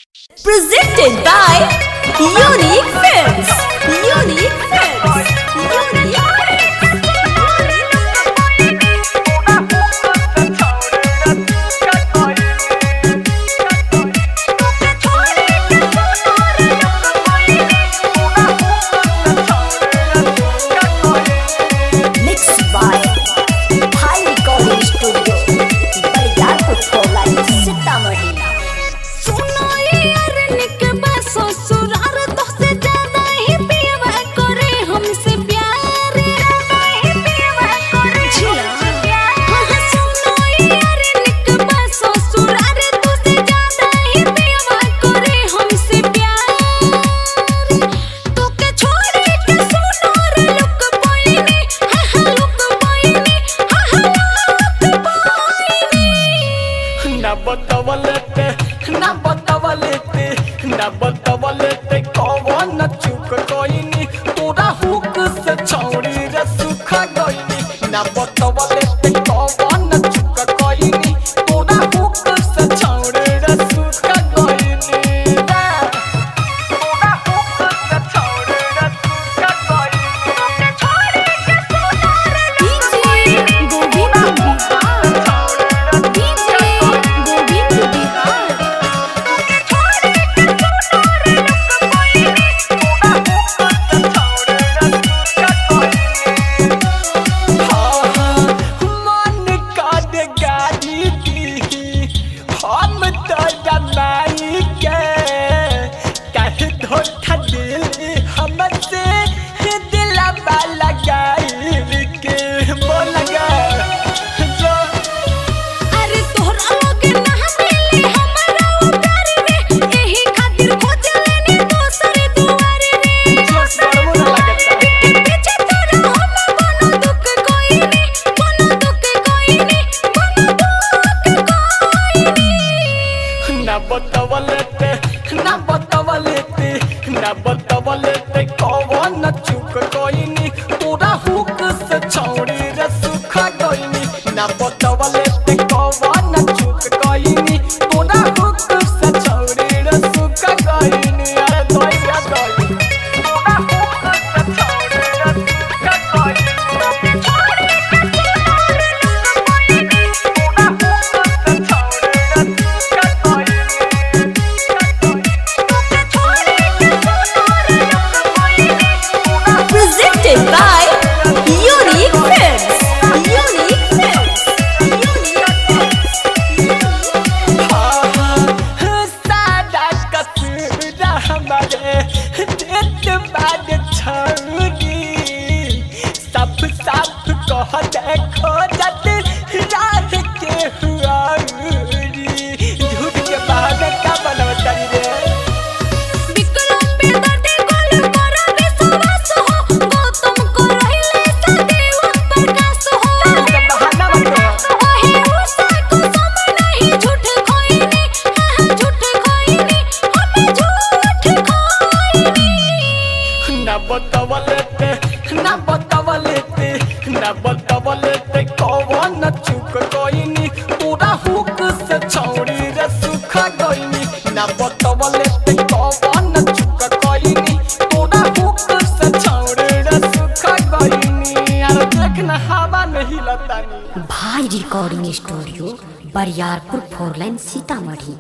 Presented by Unique Films. Unique Films. Unique Films. Mixed by High Recording Studio, Bariarpur Pholine, Sitamarhi. बतावलेते कौन चुक कोइनी तोरा hook से छौड़ी रे सुख गइनी ना बतावलेते कौन चुक कोइनी तोरा हुक से छौड़ी रे सुख गइनी तोरा हुक से छौड़ी रे सुख गइनी छोड़ी के सोनार डीजे गोविंद बिहार डीजे गोविंद बिहार बतावलेते कौन चुक कोइनी तोरा हुक से छौड़ी रे सुख गइनी ना बतावलेते कौन चुक कोइनी तोरा हुक से छौड़ी रे सुख गइनी अरे तोय रे गइनी तोरा हुक से छौड़ी रे सुख गइनी छोड़ी के सोनार गइनी तोरा हुक से छौड़ी रे सुख गइनी Presented by Unique Films. Unique Films. Unique Films. सादा कसूरा हमारे देत बाद छौड़ी सब साफ कह देखो जत रात के हुआरी झूठ के बहाने का बनवता रे बतावलेते कौन चुक कोइनी तोरा हुक से छौड़ी रे सुख गइनी ना बतावलेते कौन चुक कोइनी तोरा हुक से छौड़ी रे सुख गइनी यार देख ना हवा नहीं लतानी भाई recording studio Bariyarpur four lane Sitamarhi.